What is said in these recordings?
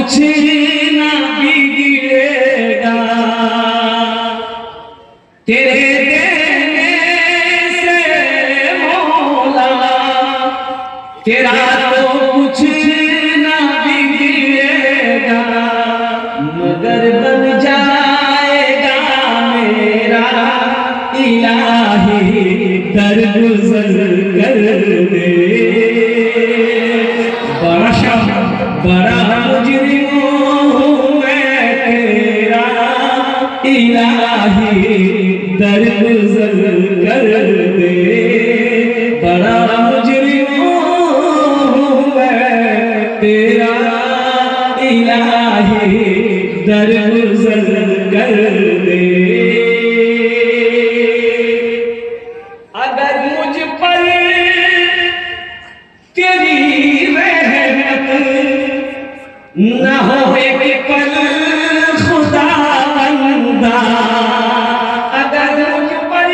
कुछ ना बिगड़ेगा, तेरे देने से मौला, तेरा तो कुछ ना बिगड़ेगा, मगर बन जाएगा मेरा इलाही दरगुजर कर दे। बड़ा मुजरिम हूँ मैं तेरा इलाही दरगुजर कर दे। बड़ा मुजरिम हूँ मैं तेरा इलाही दरगुजर कर दे। अगर मुझ पर तेरी रहमत न हो एक पल खुदा बंदा, अगर मुझ पर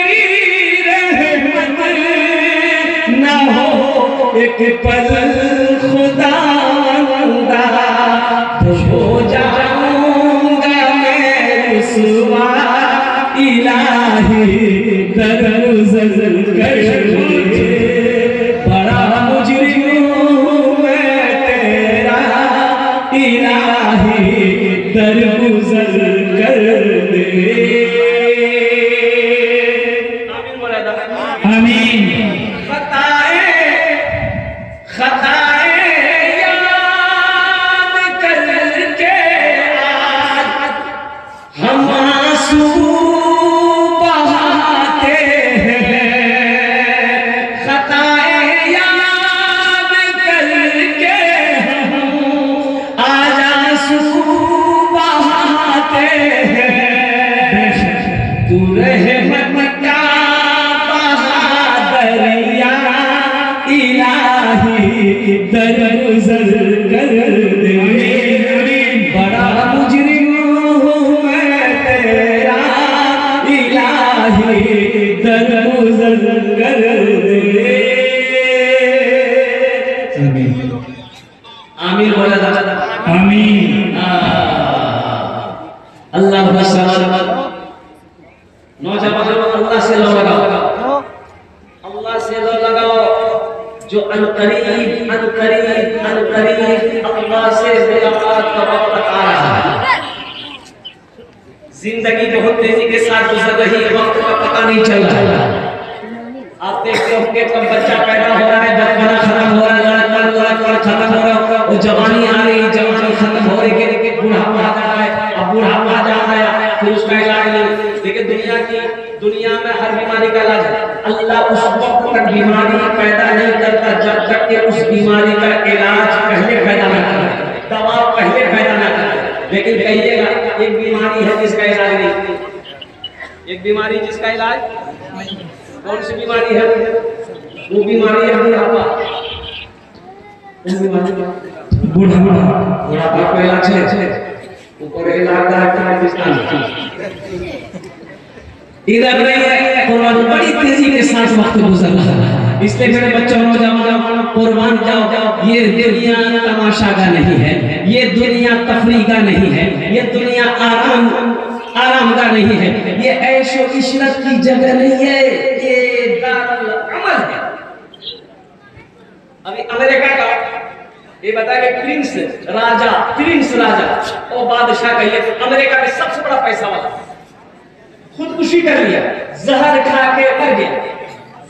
तेरी रहमत न हो एक पल खुदा बंदा, तो हो जाऊंगा मैं रुसवा इलाही दरगुजर कर दे। बड़ा मुजरिम हूँ मैं तेरा इलाही दरगुजर कर दे। आमीन। खताएं याद करके आज हम आंसू बहाते हैं। खताएं याद करके हम आज आंसू बहाते हैं। तू रहमत का बहादरिया इलाही दरगुजर कर दे। बड़ा मुजरिम हूँ मैं तेरा इलाही दरगुजर कर दे। आमीन बोला दादा। आमीन। अल्लाह नौजवानों अल्लाह से लो लगाओ, अल्लाह से लो लगाओ। जो अनकरीब अल्लाह से मुलाकात का वक्त आ रहा है। जिंदगी बहुत तेजी के साथ गुजर रही है, वक्त का पता नहीं चल रहा है। आप देखते होंगे कब बच्चा पैदा हो रहा है, बचपना खत्म हो रहा है, लड़का खत्म हो रहा है, वो जवानी आ रही है, जवानी खत्म हो रही है, बुढ़ापा आ जा रहा है, अब बुढ़ापा आ जा रहा है, फिर उसका इलाज नहीं। लेकिन दुनिया में हर बीमारी का इलाज है। अल्लाह उस वक्त तक बीमारी पैदा नहीं करता जब तक कि उस बीमारी का इलाज पहले पैदा न करे, दवा पहले पैदा न करे। लेकिन कहिएगा एक बीमारी है जिसका इलाज नहीं, एक बीमारी जिसका इलाज, कौन सी बीमारी है? वो बीमारी है बुढ़ापा। बुढ़ापा का इलाज है, ऊपर इलाज इधर नहीं है। कुर्बान बड़ी तेजी के साथ वक्त गुजर रहा है, इसलिए मेरे बच्चों नौजवानों कुर्बान जाओ। ये दुनिया तमाशा का नहीं है, ये दुनिया तफरीह का नहीं है, ये दुनिया आराम का नहीं है, ये ऐशो इशरत की जगह नहीं है, ये दारुल अमल है। अभी अमेरिका का ये बताया कि प्रिंस राजा और बादशाह का, ये अमेरिका में सबसे बड़ा पैसा वाला खुदकुशी कर लिया, जहर खा के मर गया।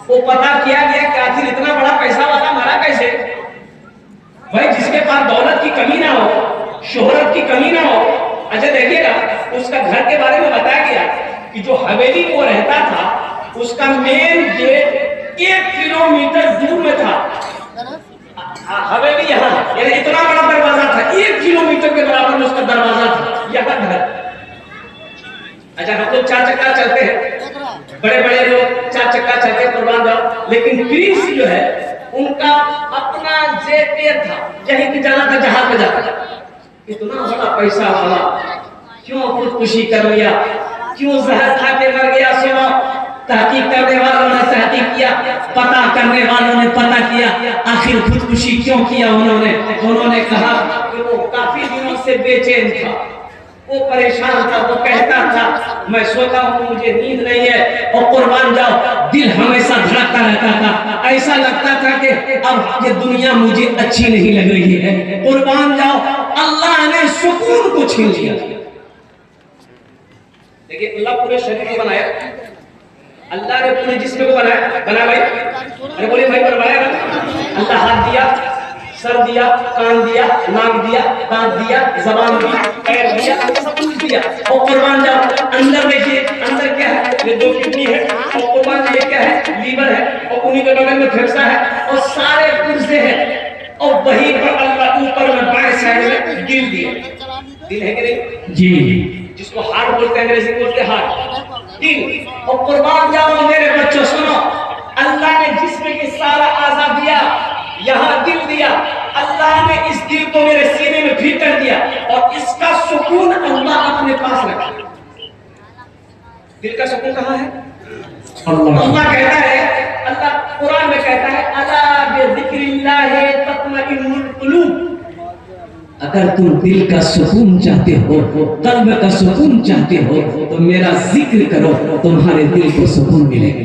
वो पता किया गया कि आखिर इतना बड़ा पैसा वाला मरा कैसे? भाई जिसके पास दौलत की कमी ना हो, शोहरत की कमी ना हो। अच्छा देखिएगा, उसका घर के बारे में बताया गया कि जो हवेली वो रहता था, उसका मेन गेट 1 किलोमीटर दूर में था। हवेली यहाँ, यानी इतना बड़ा दरवाजा था, 1 किलोमीटर के बराबर में उसका दरवाजा था, यहाँ घर। अच्छा हम लोग 4 चक्का चलते हैं, बड़े लोग 4 चक्का चलते हैं, कुर्बान जाओ। लेकिन प्रिंस जो है उनका अपना जेट एयर था, यहीं पे जाना था, जहाज पे जाता था। इतना बड़ा पैसा वाला क्यों खुदकुशी कर लिया? क्यों जहर खा के मर गया? सुनो, तहकीक करने वालों ने तहकीक किया, पता करने वालों ने पता किया, आखिर खुदकुशी क्यों किया उन्होंने कहा कि वो काफी दिनों से बेचैन था, वो परेशान था। वो कहता था मैं सोता हूँ मुझे नींद नहीं है, और कुर्बान जाओ दिल हमेशा धड़कता रहता था। ऐसा लगता था कि अब ये दुनिया मुझे अच्छी नहीं लग रही है। कुर्बान जाओ अल्लाह ने सुकून को छीन लिया। देखिए अल्लाह पूरे शरीर को बनाया, अल्लाह ने पूरे जिस्म को बनाया भाई। अरे बोलिए भाई बनाया ना। अल्लाह हाथ दिया, सर दिया, कान दिया, नाक दिया, दांत दिया, जबान दी, पैर दिया, सब कुछ दिया। और कुर्बान जाओ अंदर देखिए, अंदर क्या है? ये 2 किडनी है, और कुर्बान ये क्या है? लीवर है, और उन्हीं के बगल में फेफड़ा है, और सारे पुर्जे हैं। और वहीं पर अल्लाह ऊपर में बाएं साइड में दिल दिया। दिल है कि नहीं जी, जिसको हार्ट बोलते हैं, अंग्रेजी बोलते हैं हार्ट, दिल। और कुर्बान जाओ मेरे बच्चों सुनो, अल्लाह ने जिस्म के सारा आज़ा दिया, यहाँ दिल दिया। अल्लाह ने इस दिल को मेरे सीने में फिट कर दिया, और इसका सुकून अल्लाह अपने पास रखा। दिल का सुकून कहाँ है? अल्लाह कहता है, अल्लाह कुरान में कहता है अला बिज़िक्रिल्लाहि तत्मइन्नुल कुलूब। अगर तुम दिल का सुकून चाहते हो, कल्ब का सुकून चाहते हो, तो मेरा जिक्र करो, तुम्हारे दिल को सुकून मिलेगा।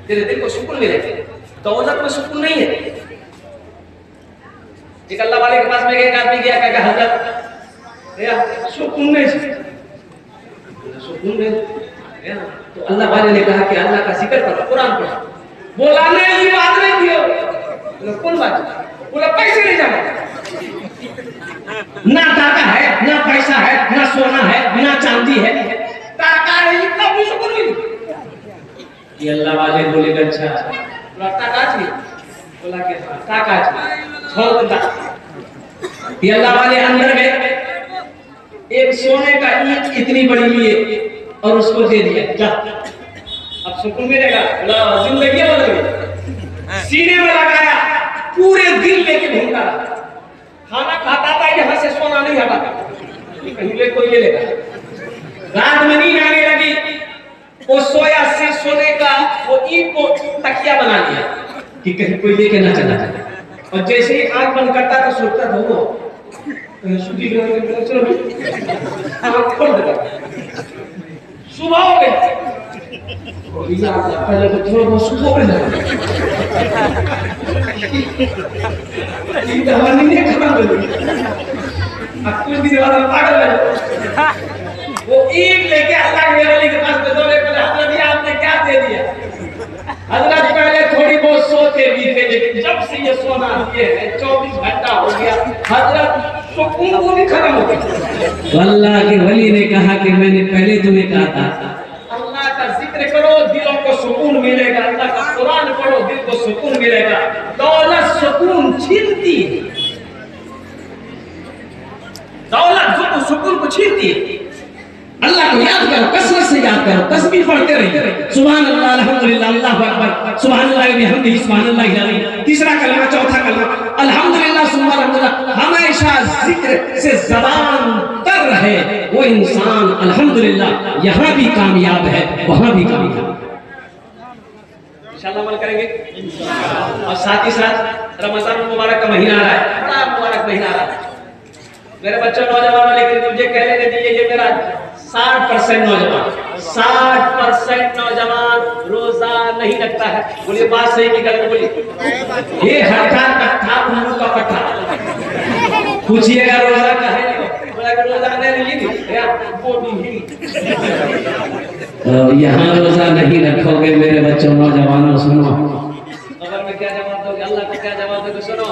तेरे दिल को सुकून मिलेगा। दौलत में सुकून नहीं है। एक अल्लाह वाले के पास में एक आदमी गया, कहा हजरत सुकून नहीं, सुकून नहीं। तो अल्लाह वाले ने कहा कि अल्लाह का जिक्र करो, कुरान पढ़ो। बोला नहीं ये बात नहीं थी। बोला कौन बात? बोला पैसे नहीं जमा, ना टाका है, ना पैसा है, ना सोना है, ना चांदी है, टाका है, इतना भी सुकून नहीं। ये अल्लाह वाले बोले अच्छा बोला टाका चाहिए? बोला कि हाँ टाका चाहिए, छोड़ दे। ये अल्लाह वाले अंदर गए, एक सोने का ईंट इतनी बड़ी लिए और उसको दे दिया, जा अब सुकून मिलेगा। बोला जिंदगी बदल गई। सीने में लगाया, पूरे दिन लेके घूमता रहा। खाना खाता था, यहाँ से सोना नहीं हटाता, कहीं ले कोई ले लेगा। रात में नींद आने लगी, वो सोया, से सोने का वो ईंट को तकिया बना लिया कि कहीं कोई लेके ना चला जाए। और जैसे ही आंख बंद करता तो सोचता था वो खोल देता। सुबह हो गई, पहले तो थोड़ा बहुत सुबह हो गया, अब कुछ दिन बाद पागल है। वो ईंट लेके अल्लाह के वली के पास में दौड़े, बोले हजरत ये आपने क्या दे दिया? हजरत पहले थोड़ी बहुत सोते भी थे, लेकिन जब से ये सोना दिए है 24 घंटा हो गया, हजरत सुकून वो भी खत्म हो गया। अल्लाह के वली ने कहा कि मैंने पहले तुम्हें कहा था अल्लाह का जिक्र करो, दिलों को सुकून मिलेगा। अल्लाह का कुरान पढ़ो, दिल को सुकून मिलेगा। दौलत सुकून छीनती है, दौलत जो सुकून को छीनती है। अल्लाह को याद करो, कसरत से याद करो, तस्बीह पढ़ते रहिए, सुभान अल्लाह, अल्हम्दुलिल्लाह, अल्लाहु अकबर, सुभान अल्लाह व बिहम्दिही, सुभान अल्लाहिल अज़ीम। तीसरा कलमा, चौथा कलमा अल्हम्दुलिल्लाह सुम्मा अल्हम्दुलिल्लाह। हमेशा जिक्र से ज़बान तर रहे वो इंसान अल्हम्दुलिल्लाह यहाँ भी कामयाब है, वहाँ भी कामयाब। इंशाअल्लाह अमल करेंगे इंशाअल्लाह। और साथ ही साथ रमजान मुबारक का महीना आ रहा है, बड़ा मुबारक महीना आ रहा है। मेरे बच्चों नौजवानों, लेकिन मुझे कहने दे दीजिए, ये मेरा 60% नौजवान, 60% नौजवान रोजा नहीं रखता है। बोलिए बात सही की गलत? बोलिए। ये हट्ठा कट्ठा उल्लू का पट्टा, पूछिएगा रोजा का है, बोला कि रोजा नहीं, यहाँ रोजा नहीं रखोगे मेरे बच्चों नौजवानों, सुनो खबर में क्या जवाब दोगे, अल्लाह को क्या जवाब दोगे? सुनो,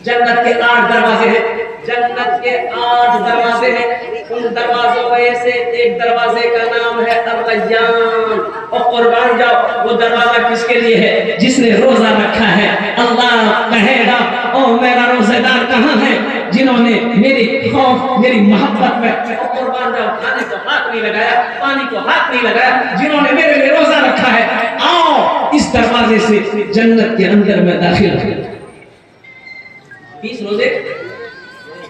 जन्नत के 8 दरवाजे हैं, जन्नत के 8 दरवाजे हैं। उन दरवाजों में से एक दरवाजे का नाम है अर्रय्यान। और कुर्बान जाओ वो दरवाजा किसके लिए है? जिसने रोजा रखा है। अल्लाह कहेगा ओ मेरा रोजेदार कहाँ है जिन्होंने मेरी खौफ, मेरी मोहब्बत में, और कुर्बान जाओ खाने को हाथ नहीं लगाया, पानी को हाथ नहीं लगाया, जिन्होंने मेरे लिए रोजा रखा है, आओ इस दरवाजे से जन्नत के अंदर में दाखिल हो। 30 रोजे,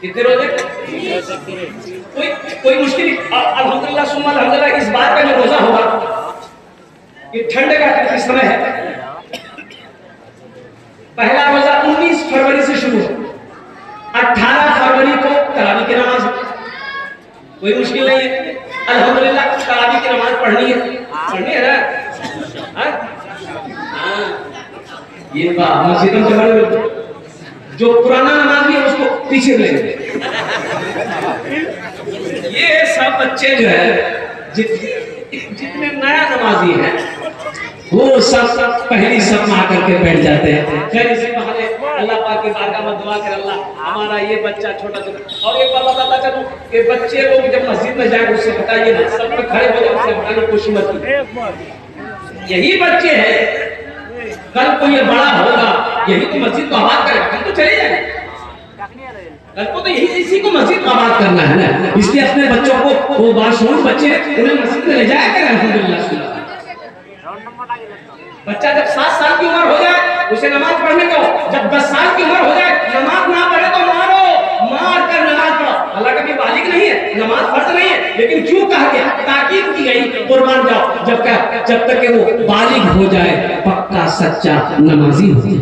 कितने रोजे? कोई मुश्किल? अल्हम्दुलिल्लाह सुम्मा अल्हम्दुलिल्लाह, इस बात का जो रोजा होगा, ये ठंड का समय है, पहला रोजा 19 फरवरी से शुरू हो, 18 फरवरी को तरावी की नमाज। कोई मुश्किल नहीं है, अल्हम्दुलिल्लाह तरावी की नमाज पढ़नी है ना। ये बात मस्जिदों से बड़े जो पुराना नमाज भी है उसको पीछे ले। ये सब बच्चे जो है जितने नया नमाजी हैं वो सब पहली सब में आकर के बैठ जाते हैं। खैर इसी बहाने अल्लाह पाक की बारगाह में दुआ कर, अल्लाह हमारा ये बच्चा छोटा छोटा। और एक बात बताता चलूं कि बच्चे लोग जब मस्जिद में जाए उससे बताइए ना, सब में खड़े हो जाए, उससे हटाने की कोशिश मत कीजिए। यही बच्चे हैं, कल को ये बड़ा होगा, यही तो मस्जिद को आबाद करेगा, कल तो चले जाएगा। कल को तो यही इसी को मस्जिद को आबाद करना है ना। इसलिए अपने बच्चों को, वो बाशऊर बच्चे उन्हें मस्जिद में ले जाया करें। अल्हम्दुलिल्लाह बच्चा जब 7 साल की उम्र हो जाए उसे नमाज पढ़ने दो। जब 10 साल की उम्र हो जाए नमाज ना पढ़े तो मारो, मार कर नमाज पढ़ो। हालांकि अभी बालिग नहीं है, नमाज फर्ज नहीं है, लेकिन क्यों कहा गया, ताकीद की गई कुर्बान जाओ जब तक कि वो बालिग हो जाए, पक्का सच्चा नमाजी हो जाए।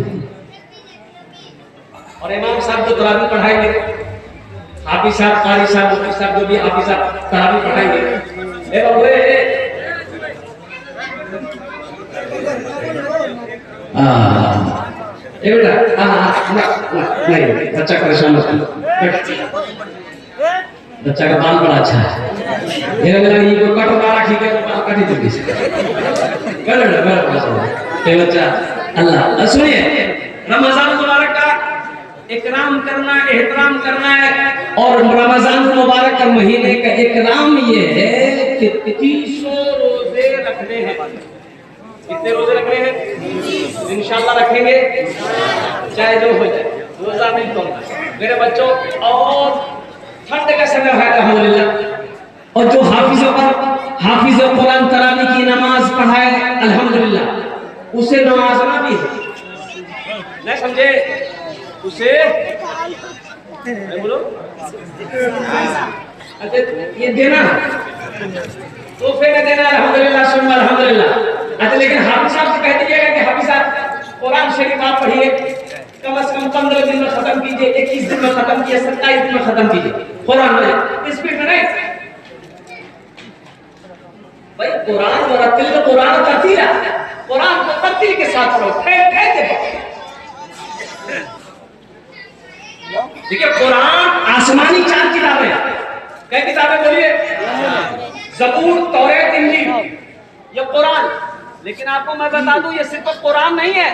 और इमाम साहब जो तरावी पढ़ाएंगे, हाफिज साहब, कारी साहब, मुफ्ती साहब, जो भी हाफिज साहब तरावी पढ़ाएंगे, नहीं बच्चा परेशान मत करो, बच्चा का बाल बड़ा अच्छा है। ये कटोरा रखी के बाल काटी दे बच्चा। अल्लाह सुनिए, रमजान मुबारक का इकराम करना, एहतराम करना है। और रमजान मुबारक का महीने का इकराम ये है कि 300 रोजे रखने हैं। कितने रोजे रखने हैं? इंशाल्लाह रखेंगे, चाहे जो हो जाए, रोजा नहीं तोड़ना मेरे बच्चों। और ठंड का समय है अल्हम्दुलिल्लाह, और जो हाफिज कुरान तरावी की नमाज पढ़ाए अल्हम्दुलिल्लाह, उसे नवाजना भी है, नहीं समझे? उसे बोलो अच्छा ये देना तोहफे में देना अल्हम्दुलिल्लाह सुन्ना अल्हम्दुलिल्लाह। अच्छा लेकिन हाफिज साहब से कह दीजिएगा कि हाफिज साहब कुरान शरीफ आप पढ़िए, कम से कम 15 दिन में खत्म कीजिए, 21 दिन में खत्म कीजिए, 27 दिन में खत्म कीजिए कुरान में, स्पीड में नहीं भाई। कुरान मुरत्तिल तो कुरान तरतीला, कुरान को तरतील के साथ पढ़ो, देखिए कुरान आसमानी 4 किताबें, कई किताबें बोलिए? ज़बूर, तौरात, इंजील, ये कुरान। लेकिन आपको मैं बता दूं ये सिर्फ कुरान नहीं है,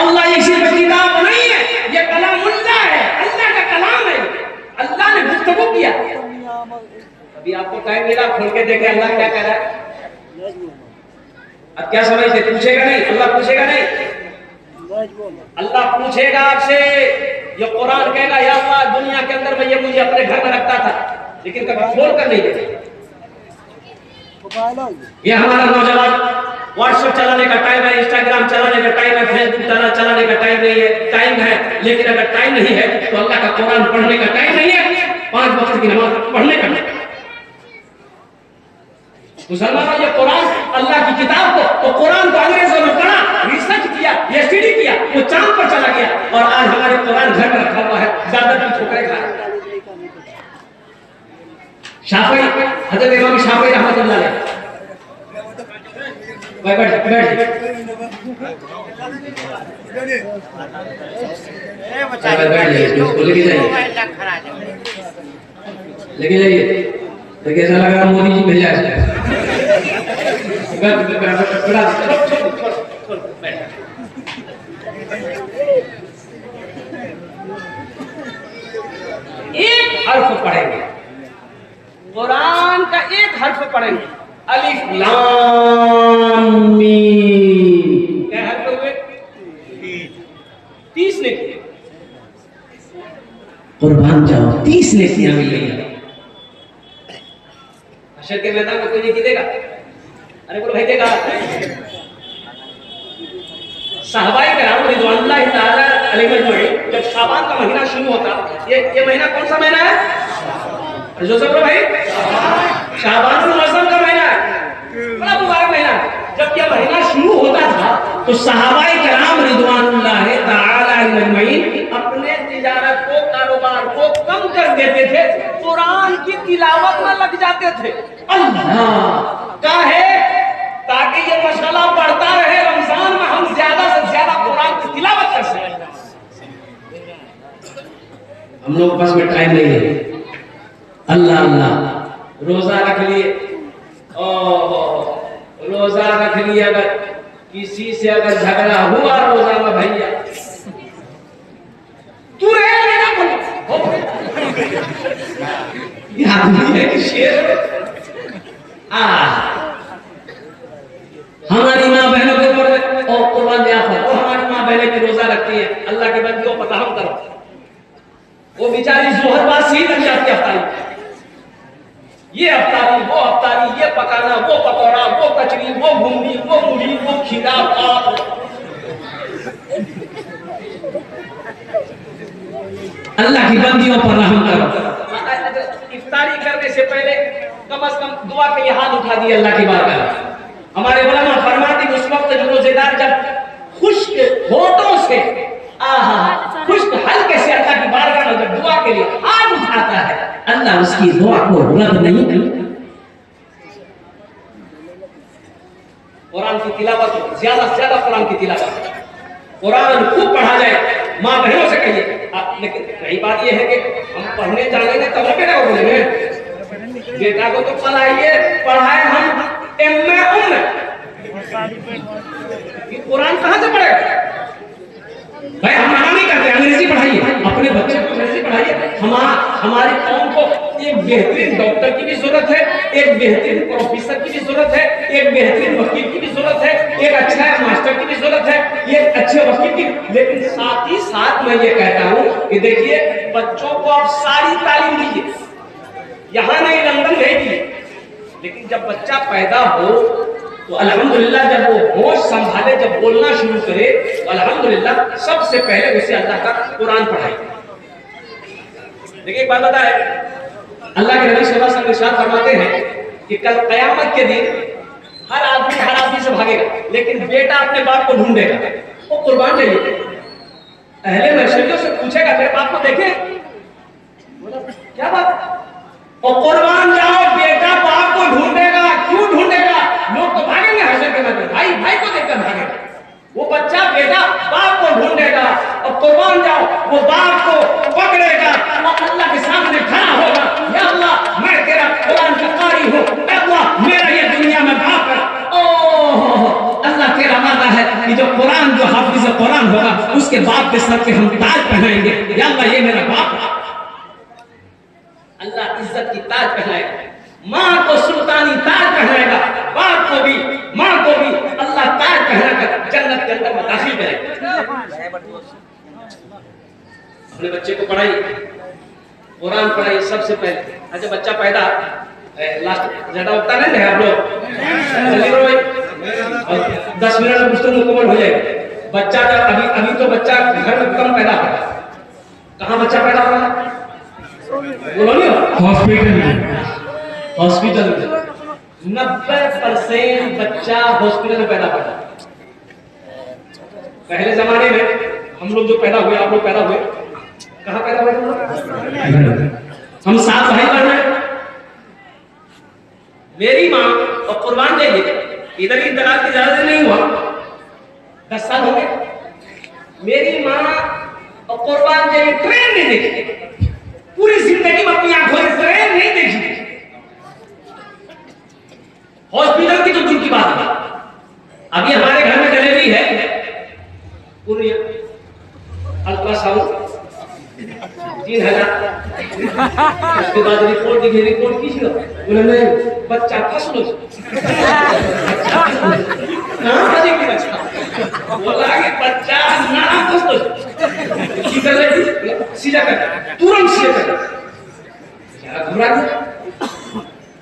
अल्लाह ये सिर्फ किताब नहीं है, ये कलामुल्लाह है, अल्लाह का कलाम है। अल्लाह ने गुफ्तगू किया। अभी आपको टाइम मिला, खोल के देखे अल्लाह क्या कह रहा है। अब क्या समझते? पूछेगा नहीं, अल्लाह पूछेगा नहीं, अल्लाह पूछेगा आपसे। ये कुरान कहेगा या अल्लाह दुनिया के अंदर मैं ये मुझे अपने घर में रखता था, लेकिन कभी खोल कर नहीं देखा। ये हमारा नौजवान व्हाट्सएप चलाने का टाइम है, इंस्टाग्राम चलाने का टाइम है, फेसबुक चलाने का टाइम नहीं है, टाइम है। लेकिन अगर टाइम नहीं है तो अल्लाह का कुरान पढ़ने का टाइम नहीं है, 5 वक्त की नमाज पढ़ने का। मुसलमानों ये कुरान अल्लाह की किताब को, तो कुरान को अंग्रेजों ने पढ़ा, रिसर्च किया, स्टडी किया, वो चांद पर चला गया, और आज हमारे कुरान घर में रखा हुआ है, ज्यादातर ठोकरे खा रहे। शाफी, हजरत इमाम शाफी रहमतुल्लाह अलैह, बैठ बैठ लेके जाइए, लेके जाइए, लेकिन ऐसा लग रहा मोदी जी भेजा है। एक हर्फ पढ़ेंगे कुरान का, एक हर्फ पढ़ेंगे, अलिफ लाम मीम। क्या हर्फ हुए? 30 नेकी। कुर्बान जाओ, 30 नेकियां मिलेंगी। हशर के मैदान में कोई नेकी देगा? अरे बोलो भाई देगा। सहाबाए किराम रिज़वानुल्लाह ताला अलैहिम अजमईन, जब शाबान का महीना शुरू होता, ये महीना कौन सा महीना है? जो सब भाई शाबान मुअज़्ज़म का महीना है, बड़ा मुबारक महीना। जब यह महीना शुरू होता था तो सहाबाए किराम रिज़वानुल्लाह अज़वाजिहिम अजमईन, अपने तिजारत को, कारोबार को कम कर देते थे, कुरान की तिलावत में लग जाते थे। अल्लाह का है ताकि ये मशाला बढ़ता रहे, रमजान में हम ज्यादा से ज्यादा कुरान की तिलावत कर सकें। हम लोग पास में टाइम नहीं है। अल्लाह अल्लाह रोजा रख लिए, रोजा रख लिए, अगर किसी से अगर झगड़ा हुआ रोजा में, भैया तू रहेगा बोलो ये आदमी है कि शेर। हमारी माँ बहनों के ऊपर और कुर्बान और हमारी माँ बहनें भी रोजा रखती है, अल्लाह के बंदियों पता हम करो, वो बेचारी जोहर बाद से ही लग जाती है अफ्तारी, ये अफ्तारी, वो अफ्तारी, ये पकाना, वो पकौड़ा, वो कचरी, वो घुंगी, वो मुड़ी, वो खीरा, अल्लाह की बंदियों पर रहम करो। इफ्तारी करने से पहले कम से कम दुआ के लिए हाथ उठा दिए अल्लाह की बारगाह। हमारे उलमा फरमाती उस वक्त जो रोजेदार जब खुश्क होठों से खुश्क हल्के से अल्लाह की बारगाह में जब दुआ के लिए हाथ उठाता है, अल्लाह उसकी दुआ को रद्द नहीं करता। कुरान की तिलावत, ज्यादा से ज्यादा कुरान की तिलावत, कुरान खूब पढ़ा जाए। माँ बहनों से कहिए, लेकिन कई बात यह है कि हम पढ़ने जाएंगे तब बेटा को बोलेंगे, बेटा को तो पढ़ाए हम कुरान कहाँ से पढ़ेगा भाई? हम मना नहीं करते, अंग्रेजी पढ़ाइए, अपने बच्चे को अंग्रेजी पढ़ाइए। हमारी कौम को एक बेहतरीन डॉक्टर की भी जरूरत है, एक बेहतरीन प्रोफेसर की भी जरूरत है, एक बेहतरीन वकील की भी जरूरत है, एक अच्छा मास्टर की भी जरूरत है, एक अच्छे वकील की। लेकिन साथ ही साथ मैं ये कहता हूँ कि देखिए, बच्चों को आप सारी तालीम दीजिए, यहाँ नहीं लंदन नहीं दी, लेकिन जब बच्चा पैदा हो तो अल्हम्दुलिल्लाह जब वो होश संभाले, जब बोलना शुरू करे तो अल्हम्दुलिल्लाह सबसे पहले उसे अल्लाह का कुरान पढ़ाए। देखिए एक बात बताए, अल्लाह के नबी सल्लल्लाहु अलैहि वसल्लम इरशाद फरमाते हैं कि कल कयामत के दिन हर आदमी से भागेगा, लेकिन बेटा अपने बाप को ढूंढेगा, वो कुर्बान जाइए। अहले महशरियों से पूछेगा मेरे बाप को देखे, क्या बात, और कुर्बान जाओ, बेटा बाप को ढूंढेगा। क्यों ढूंढेगा? लोग तो भागेंगे हशर के मैदान, भाई भाई को देखकर भागेगा, वो बच्चा बेटा बाप को ढूंढेगा। और कुर्बान जाओ, वो बाप को पकड़ेगा और अल्लाह के सामने खड़ा होगा, या अल्लाह मैं तेरा कुरान का कारी हूँ, अल्लाह मेरा ये दुनिया में बाप है। ओह अल्लाह तेरा वादा है कि जो कुरान, जो हाफिज कुरान होगा उसके बाप के सर पे हम ताज पहनाएंगे, या अल्लाह ये मेरा बाप है। अल्लाह इज्जत की ताज पहनाएगा, माँ को सुल्तानी ताज पहनाएगा, बाप को भी, माँ को भी अल्लाह ताज पहनाकर जन्नत के अंदर में दाखिल करेगा। अपने बच्चे को पढ़ाइए, कुरान पढ़ाइए सबसे पहले। अच्छा बच्चा पैदा लास्ट ज्यादा वक्त नहीं है, आप लोग 10 मिनट में पुस्तक मुकम्मल हो जाएगा। बच्चा जब अभी तो बच्चा घर में कम पैदा होगा, कहाँ बच्चा पैदा होगा? हॉस्पिटल में 90% बच्चा हॉस्पिटल में पैदा होता है। पहले जमाने में हम लोग जो पैदा हुए, आप लोग पैदा हुए, कहाँ पैदा हुए? हम 7 भाई बहन हैं। मेरी माँ, और कुर्बान जाइए, इधर की इंतकाल की इजाजत नहीं हुआ, 10 साल हो गए। मेरी माँ और कुर्बान जाइए ट्रेन नहीं देखी, पूरी जिंदगी में अपनी आंखों से ट्रेन नहीं देखी। हॉस्पिटल की तो दूर की बात है, अभी हमारे घर में डिलीवरी है, पूरी अल्ट्रासाउंड 3000, उसके बाद रिपोर्ट दिखी, रिपोर्ट की उन्होंने बच्चा फंस लो बोला कि बच्चा ना फंस लो, सीधा कर, तुरंत सीधा कर, घबरा गया।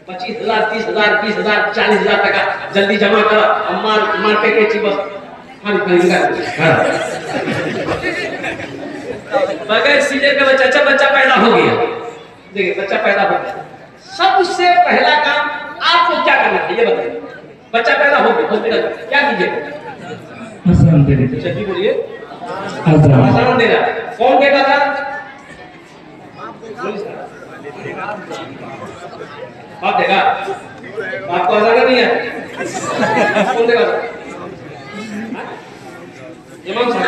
25,000, 30,000, 20,000, 40,000 टका जल्दी जमा करा, मार के ची बस बगैर सीजर का बच्चा, अच्छा बच्चा पैदा हो गया, देखिए बच्चा पैदा हो गया, सबसे पहला काम आपको क्या करना है ये बताइए। बच्चा पैदा हो गया, हॉस्पिटल क्या कीजिएगा? जल्दी बोलिए। अजान दे रहा। कौन देगा था? बाप देगा? बाप को अजान नहीं है? कौन देगा था? इमाम साहब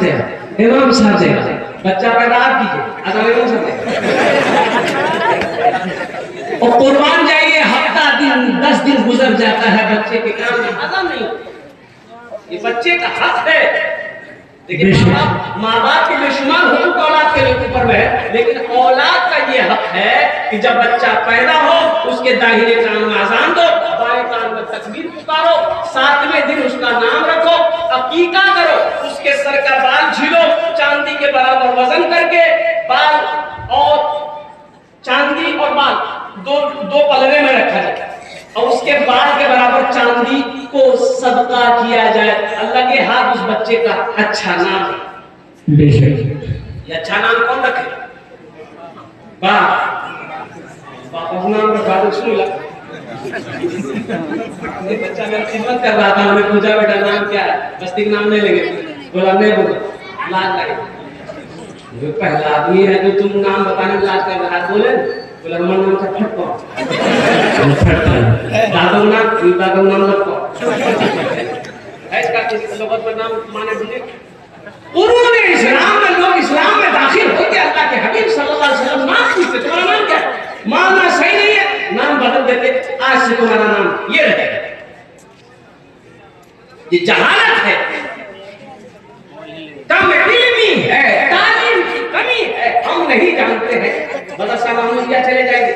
देगा। इमाम साहब देगा। बच्चा पैदा आप कीजिए, अजान इमाम साहब देगा। और कुर्बान जाइए, हफ्ता दिन 10 दिन गुजर जाता है, बच्चे के काम में अजान नहीं होती। ये बच्चे का हक है। लेकिन माँ बाप के बेशुमार हुकूक औलाद के ऊपर में है, लेकिन औलाद का ये हक है कि जब बच्चा पैदा हो उसके दाहिने कान में अजान दो, बाएं कान में तकबीर पुकारो, 7वें दिन उसका नाम रखो, अकीका करो, उसके सर का बाल झीलो, चांदी के बराबर वजन करके बाल और चांदी और बाल दो पलड़े में रखा जाए और उसके बाल के बराबर चांदी को सदका किया जाए। अल्लाह के हाथ उस बच्चे का अच्छा नाम है। बेशक ये अच्छा नाम कौन रखे? बाप नाम रखा तो सुन ला। ये बच्चा मेरा खिदमत कर रहा था, हमने पूछा बेटा नाम क्या है? बस्ती नाम नहीं लेंगे। बोला नहीं बोलो, लाज लगे। जो पहला आदमी है जो तुम नाम बताने में लाज कर रहा, बोले बोला मन नाम से फटको दादो नाम रखो है। इसका किसी लोगों पर नाम माने दीजिए। उन्होंने इस्लाम में, लोग इस्लाम में दाखिल होते अल्लाह के हबीब सल्लल्लाहु अलैहि वसल्लम नाम पूछते, तुम्हारा नाम क्या है? माना सही नहीं है, नाम बदल देते, आज से तुम्हारा नाम ये रहेगा। ये जहालत है, कम इल्मी है, तालीम की कमी है, हम नहीं जानते हैं। मदरसा मामूलिया चले जाएंगे,